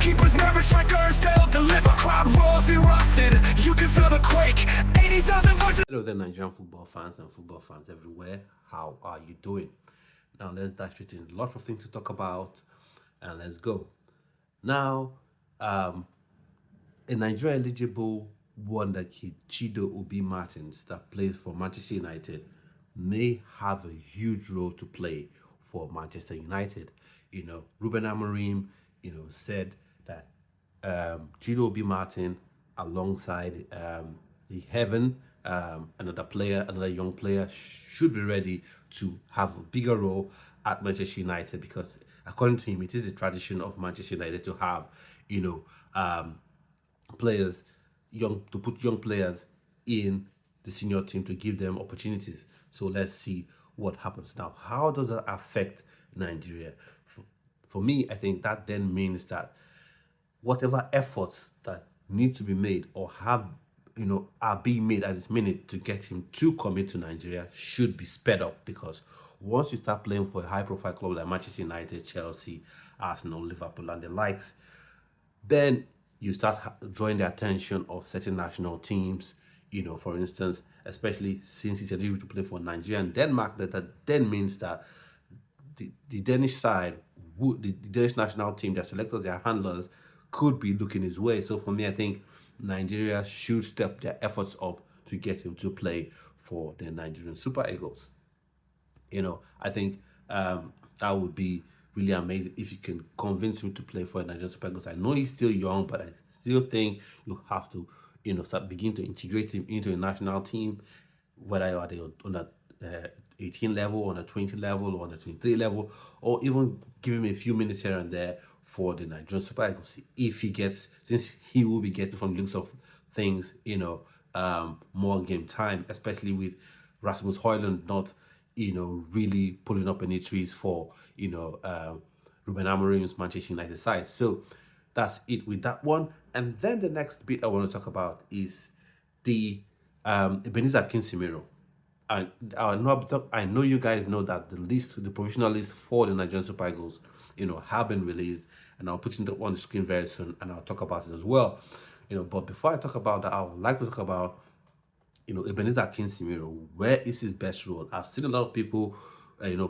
Goalkeepers, nervous strikers, they'll deliver. Crowd roars erupted, you can feel the quake. 80,000 voices. Hello there, Nigerian football fans and football fans everywhere. How are you doing? Now let's dive straight in. Lots of things to talk about, and let's go. Now, a Nigeria eligible wonder kid, Chido Obi Martins, that plays for Manchester United, may have a huge role to play for Manchester United. Ruben Amorim, said that Chido Obi Martin, alongside the Heaven, another young player, should be ready to have a bigger role at Manchester United, because according to him, it is the tradition of Manchester United to have, players, to put young players in the senior team to give them opportunities. So let's see what happens now. How does that affect Nigeria? For me, I think that then means that whatever efforts that need to be made or are being made at this minute to get him to commit to Nigeria should be sped up, because once you start playing for a high-profile club like Manchester United, Chelsea, Arsenal, Liverpool, and the likes, then you start drawing the attention of certain national teams. For instance, especially since he's eligible to play for Nigeria and Denmark, that then means that the Danish side, the Danish national team, their selectors, their handlers, could be looking his way. So for me, I think Nigeria should step their efforts up to get him to play for the Nigerian Super Eagles. I think that would be really amazing if you can convince him to play for the Nigerian Super Eagles. I know he's still young, but I still think you have to, begin to integrate him into a national team, whether you are on a 18 level, on a 20 level, or on a 23 level, or even give him a few minutes here and there for the Nigerian Super Eagles. Since he will be getting, from the looks of things, more game time, especially with Rasmus Højlund not, really pulling up any trees for, Ruben Amorim's Manchester United side. So that's it with that one. And then the next bit I want to talk about is the Ebenezer Kinsimiro. I know you guys know that the provisional list for the Nigerian Super Eagles, have been released, and I'll put it on the screen very soon, and I'll talk about it as well. But before I talk about that, I would like to talk about, Ebenezer Kinsimiro. Where is his best role? I've seen a lot of people,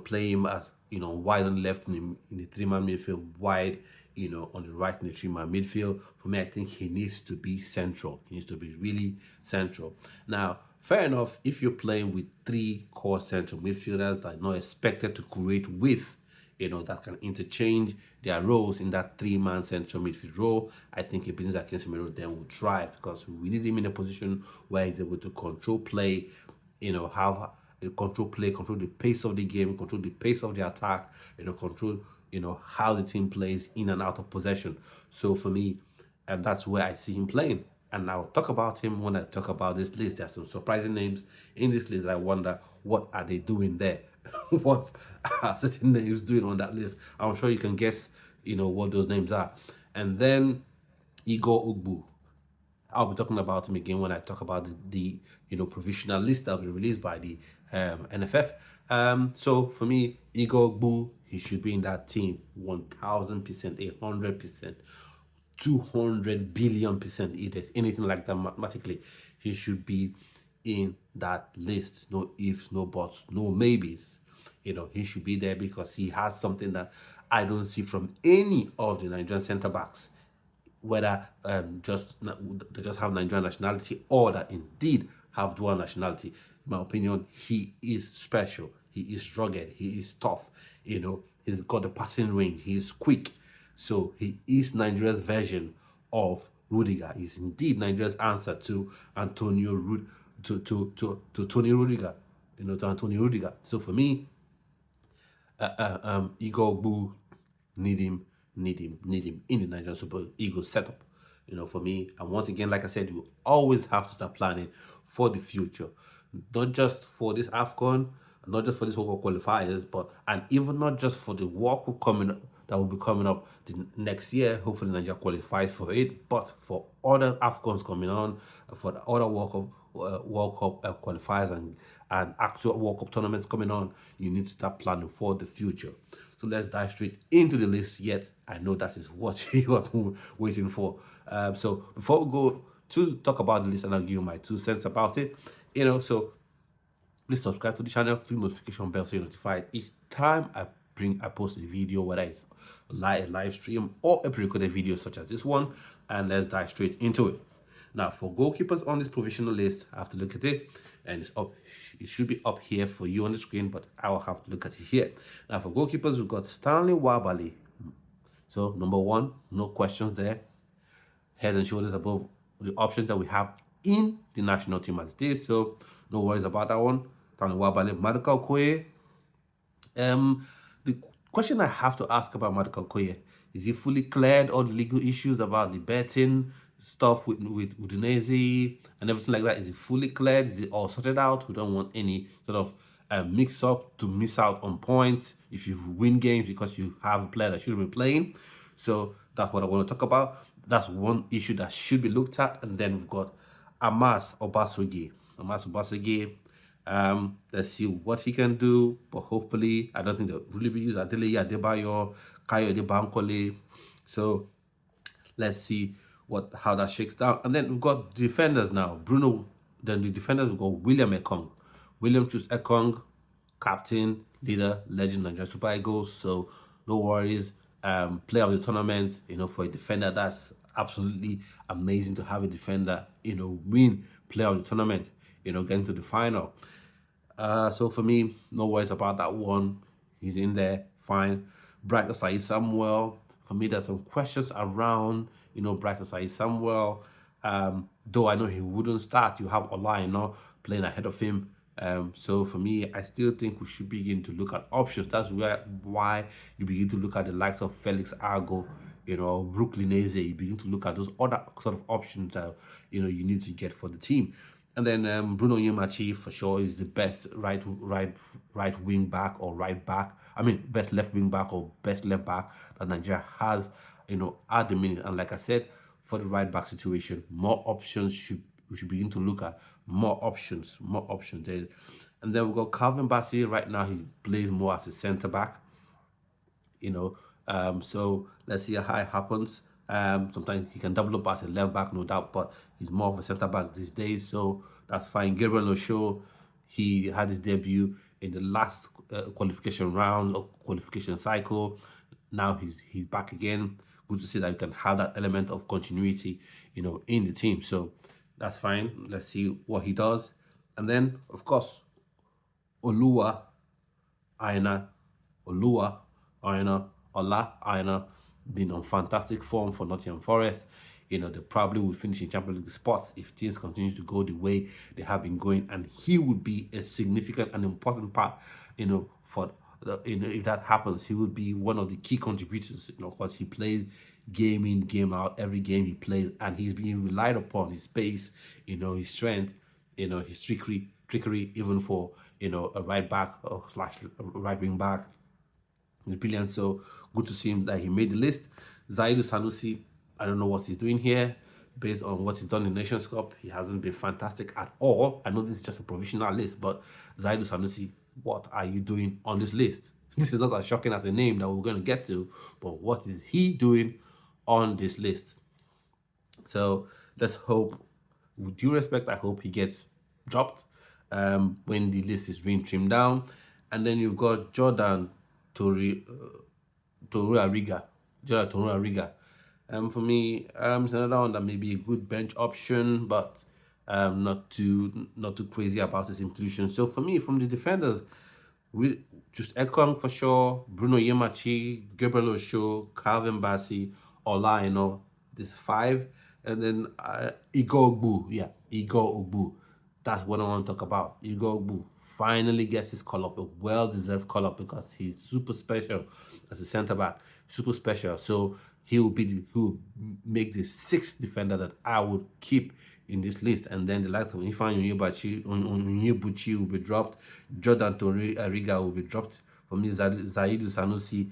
play him as, wide on the left in the three-man midfield, wide, on the right in the three-man midfield. For me, I think he needs to be central. He needs to be really central. Now, fair enough, if you're playing with three core central midfielders that are not expected to create width, that can interchange their roles in that three-man central midfield role, I think Ebenezer Kinsimiro then will thrive, because we need him in a position where he's able to control play, control the pace of the game, control the pace of the attack, control, how the team plays in and out of possession. So for me, and that's where I see him playing. And I'll talk about him when I talk about this list. There are some surprising names in this list. I wonder, what are they doing there? What are certain names doing on that list? I'm sure you can guess, what those names are. And then Igoh Ogbuh. I'll be talking about him again when I talk about the provisional list that will be released by the NFF. So for me, Igoh Ogbuh, he should be in that team 1,000%, 100%. 200 billion%, if there's anything like that mathematically, he should be in that list. No ifs, no buts, no maybes. He should be there, because he has something that I don't see from any of the Nigerian centre backs, whether they just have Nigerian nationality or that indeed have dual nationality. In my opinion, he is special. He is rugged. He is tough. He's got the passing range. He is quick. So he is Nigeria's version of Rudiger. He's indeed Nigeria's answer to Tony Rudiger. To Antonio Rudiger. So for me, Igoh Ogbuh, need him in the Nigerian Super Eagles setup. For me, and once again, like I said, you always have to start planning for the future, not just for this AFCON, not just for this World Cup qualifiers, and even not just for the World Cup that will be coming up the next year. Hopefully Nigeria qualifies for it, but for other AFCONs coming on, for the other World Cup qualifiers and actual World Cup tournaments coming on, you need to start planning for the future. So let's dive straight into the list. Yet I know that is what you are waiting for. So before we go to talk about the list, and I'll give you my 2 cents about it. So please subscribe to the channel, click notification bell so you're notified each time I post a video, whether it's a live stream or a pre-recorded video such as this one. And let's dive straight into it. Now, for goalkeepers on this provisional list, I have to look at it, and it's up. It should be up here for you on the screen, but I will have to look at it here. Now, for goalkeepers, we've got Stanley Wabali. So, number 1, no questions there. Head and shoulders above the options that we have in the national team as it is. So, no worries about that one. Stanley Wabali, Maduka Okoye. The question I have to ask about Maduka Okoye, is he fully cleared all the legal issues about the betting stuff with Udinese and everything like that? Is it fully cleared? Is it all sorted out? We don't want any sort of mix up to miss out on points if you win games because you have a player that shouldn't be playing. So that's what I want to talk about. That's one issue that should be looked at. And then we've got Amas Obasogie. Let's see what he can do, but hopefully I don't think they'll really be used Adeleye Adebayo, Kayode Bankole. So let's see how that shakes down. And then we've got defenders now. Then the defenders, we've got William Ekong. William Chus Ekong, captain, leader, legend, Nigerian Super Eagles. So no worries. Player of the tournament, for a defender, that's absolutely amazing to have a defender, win player of the tournament, getting to the final. So for me, no worries about that one. He's in there, fine. Bright Osai Samuel. For me, there's some questions around, Bright Osai Samuel. Though I know he wouldn't start. You have Ola, playing ahead of him. So for me, I still think we should begin to look at options. That's why you begin to look at the likes of Felix Igoh, Brooklyn Eze. You begin to look at those other sort of options that you need to get for the team. And then Bruno Yemachi for sure is the best right wing back or right back. I mean, best left wing back or best left back that Nigeria has, at the minute. And like I said, for the right back situation, more options we should begin to look at more options there. And then we've got Calvin Bassey. Right now, he plays more as a centre back. So let's see how it happens. Sometimes he can double up as a left back, no doubt, but he's more of a centre back these days, so that's fine. Gabriel Osho, he had his debut in the last qualification round or qualification cycle. Now he's back again. Good to see that you can have that element of continuity, in the team. So that's fine. Let's see what he does. And then, of course, Ola Aina, been on fantastic form for Nottingham Forest. They probably will finish in Champions League spots if things continue to go the way they have been going, and he would be a significant and important part, for if that happens, he would be one of the key contributors, because he plays game in, game out, every game he plays, and he's being relied upon, his pace, his strength, his trickery, even for, a right back or slash right wing back. He's brilliant, so good to see him that he made the list. Zaidu Sanusi, I don't know what he's doing here. Based on what he's done in Nations Cup, he hasn't been fantastic at all. I know this is just a provisional list, but Zaidu Sanusi, what are you doing on this list? This is not as shocking as a name that we're going to get to, but what is he doing on this list? So let's hope, with due respect, I hope he gets dropped when the list is being trimmed down. And then you've got Jordan Torunariga. For me, it's another one that may be a good bench option, but not too crazy about his inclusion. So for me, from the defenders, we just Ekong for sure, Bruno Yemachi, Gabriel Osho, Calvin Bassey, Ola, this 5, and then Igoh Ogbuh. That's what I want to talk about. Igoh Ogbuh finally gets his call up, a well-deserved call up, because he's super special as a centre back, super special. So he will make the 6th defender that I would keep in this list. And then the likes of Ifeanyi Onyebuchi will be dropped. Jordan Torunariga will be dropped. For me, Zaidu Sanusi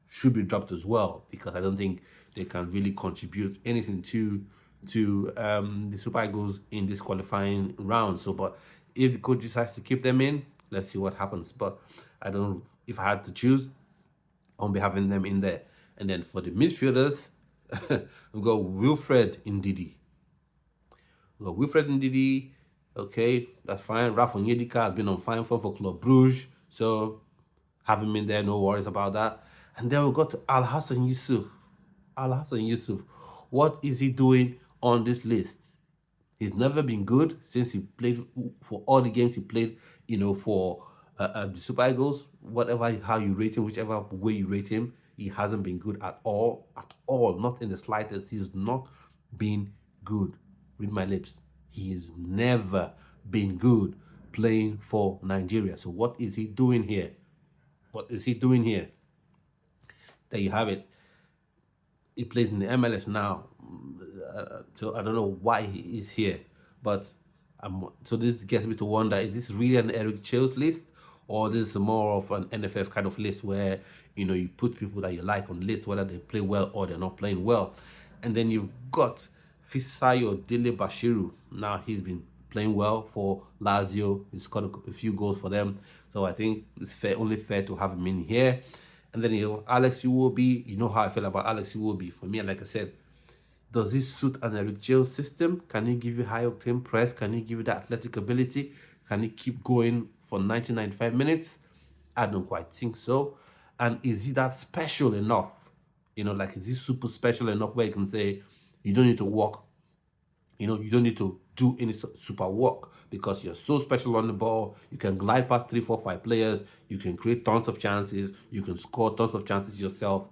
should be dropped as well, because I don't think they can really contribute anything to the Super Eagles in this qualifying round. So, but if the coach decides to keep them in, let's see what happens. But if I had to choose, on be having them in there. And then for the midfielders, we've got Wilfred Ndidi. Okay, that's fine. Rafa Nyedika has been on fine form for Club Brugge, so have him in there, no worries about that. And then we got Al Hassan Yusuf. What is he doing on this list? He's never been good since he played for all the games he played, for the Super Eagles. Whatever, how you rate him, whichever way you rate him, he hasn't been good at all, not in the slightest. He's not been good. Read my lips. He's never been good playing for Nigeria. So what is he doing here? There you have it. He plays in the MLS now, so I don't know why he is here. But so this gets me to wonder: is this really an Eric Chell's list, or this is more of an NFF kind of list where you put people that you like on lists, whether they play well or they're not playing well? And then you've got Fisayo Dele Bashiru. Now he's been playing well for Lazio. He scored a few goals for them, so I think it's only fair to have him in here. And then you have Alex Iwobi. You know how I feel about Alex Iwobi. For me, like I said, does this suit an Eric Chelle system? Can he give you high octane press? Can he give you that athletic ability? Can he keep going for 90-95 minutes? I don't quite think so. And is he that special enough? Like, is he super special enough where you can say you don't need to work? You don't need to do any super work because you're so special on the ball. You can glide past 3, 4, 5 players. You can create tons of chances. You can score tons of chances yourself.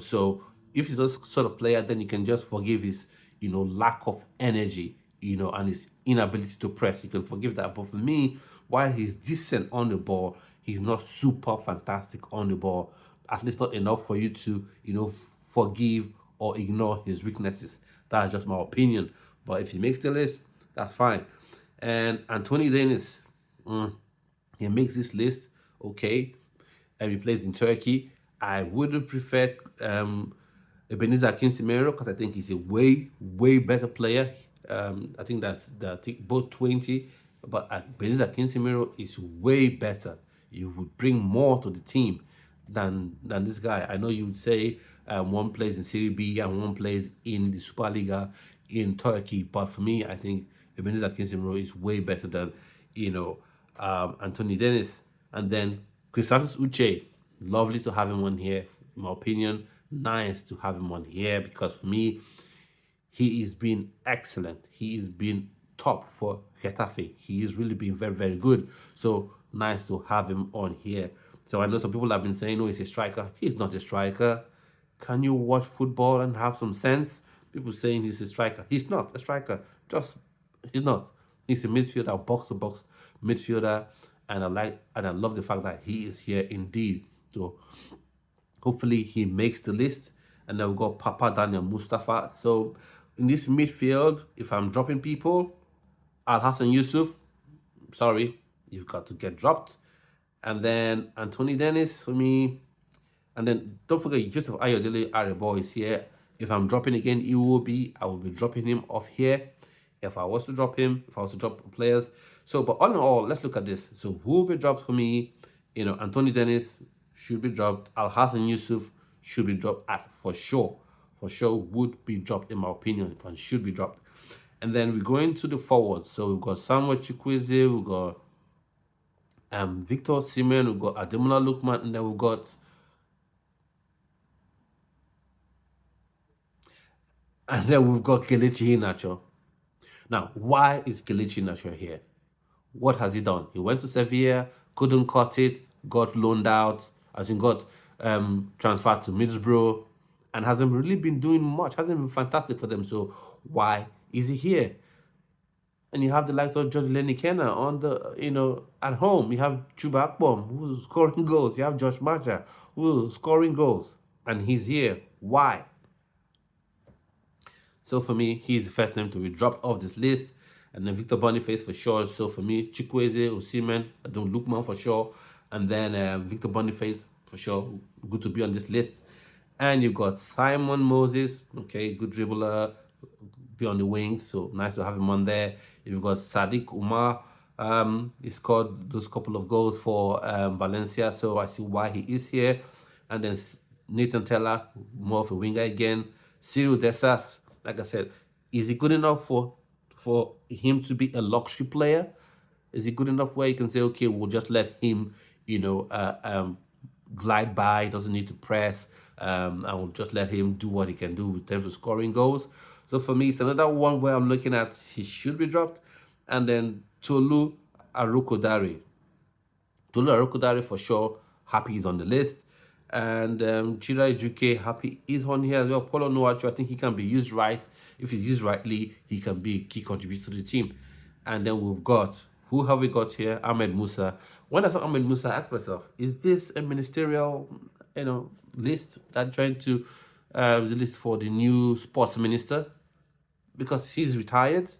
So if he's a sort of player, then you can just forgive his, lack of energy, and his inability to press. You can forgive that. But for me, while he's decent on the ball, he's not super fantastic on the ball. At least not enough for you to, forgive or ignore his weaknesses. That's just my opinion. But if he makes the list, that's fine. And Anthony Dennis, he makes this list, okay, and he plays in Turkey. I would have preferred Ebenezer Kinsimero because I think he's a way, way better player. I think both 20, but Ebenezer Kinsimero is way better. You would bring more to the team than this guy. I know you would say one plays in Serie B and one plays in the Superliga in Turkey, but for me, I think Ebenezer Kinsimero is way better than Anthony Dennis. And then Chrisantus Uche, lovely to have him on here. In my opinion, nice to have him on here because for me, he has been excellent. He has been top for Getafe. He has really been very, very good. So nice to have him on here. So I know some people have been saying, oh, he's a striker. He's not a striker. Can you watch football and have some sense? People saying he's a striker. He's not a striker. He's not. He's a midfielder, box-to-box midfielder. And I love the fact that he is here indeed. So hopefully he makes the list. And then we've got Papa Daniel Mustafa. So in this midfield, if I'm dropping people, Al Hassan Yusuf, sorry, you've got to get dropped. And then Anthony Dennis for me. And then don't forget Joseph Ayodele Arebo is here. If I'm dropping again, Iwobi, I will be dropping him off here. If I was to drop players. So, but all in all, let's look at this. So who will be dropped for me? Anthony Dennis should be dropped. Al Hassan Yusuf should be dropped for sure. For sure would be dropped in my opinion and should be dropped. And then we go into the forwards. So we've got Samuel Chukwueze, we've got Victor Osimhen, we've got Ademola Lookman, and then we've got Kelechi Iheanacho. Now, why is Kelechi Iheanacho here? What has he done? He went to Sevilla, couldn't cut it, got loaned out, got transferred to Middlesbrough, and hasn't really been doing much, hasn't been fantastic for them. So why is he here? And you have the likes of George Lenny Kenna on the, at home. You have Chuba Akpom, who's scoring goals. You have Josh Macha, who's scoring goals. And he's here. Why? So for me, he's the first name to be dropped off this list. And then Victor Boniface for sure. So for me, Chukwueze, Osimhen, Lookman for sure. And then Victor Boniface for sure. Good to be on this list. And you got Simon Moses. Okay, good dribbler. Be on the wing. So nice to have him on there. You've got Sadiq Umar. He scored those couple of goals for Valencia. So I see why he is here. and then Nathan Teller, more of a winger again. Cyril Dessas, like I said, is he good enough for him to be a luxury player? Is he good enough where you can say, okay, we'll just let him, glide by, doesn't need to press, and we'll just let him do what he can do in terms of scoring goals. So for me, it's another one where I'm looking at he should be dropped. And then Tolu Arokodare. Tolu Arokodare for sure, happy is on the list. And Chida Obi, happy is on here as well. Paulo Noacho, I think he can be used right. If he's used rightly, he can be a key contributor to the team. And then we've got, who have we got here? Ahmed Musa. When I saw Ahmed Musa, I asked myself, is this a ministerial, list that trying to the list for the new sports minister? Because he's retired.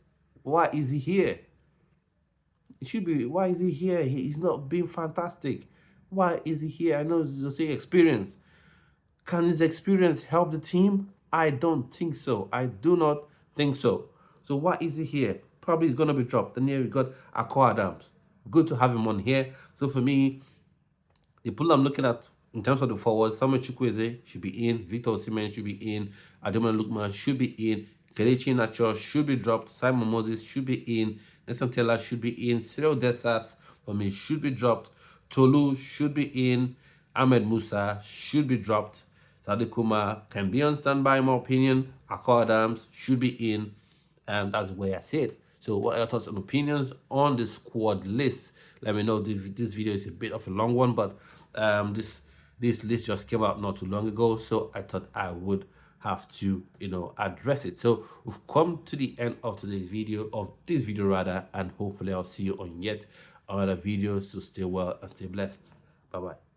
Why is he here? It should be, why is he here? He's not being fantastic. Why is he here? I know you'll say experience. Can his experience help the team? I don't think so. I do not think so. So why is he here? Probably he's going to be dropped. Then here we got Igoh Adams. Good to have him on here. So for me, the pool I'm looking at in terms of the forwards, Samuel Chukwueze should be in. Victor Osimhen should be in. Ademola Lookman should be in. Kelechi Iheanacho should be dropped. Simon Moses should be in. Nathan Taylor should be in. Cyril Dessas for me should be dropped. Tolu should be in. Ahmed Musa should be dropped. Sadiq Kumar can be on standby, in my opinion. Igoh Adams should be in. And that's where I see it. So what are your thoughts and opinions on the squad list? Let me know. This video is a bit of a long one, but this list just came out not too long ago, so I thought I would have to address it. So we've come to the end of this video rather, and hopefully I'll see you on yet another video. So stay well and stay blessed. Bye bye.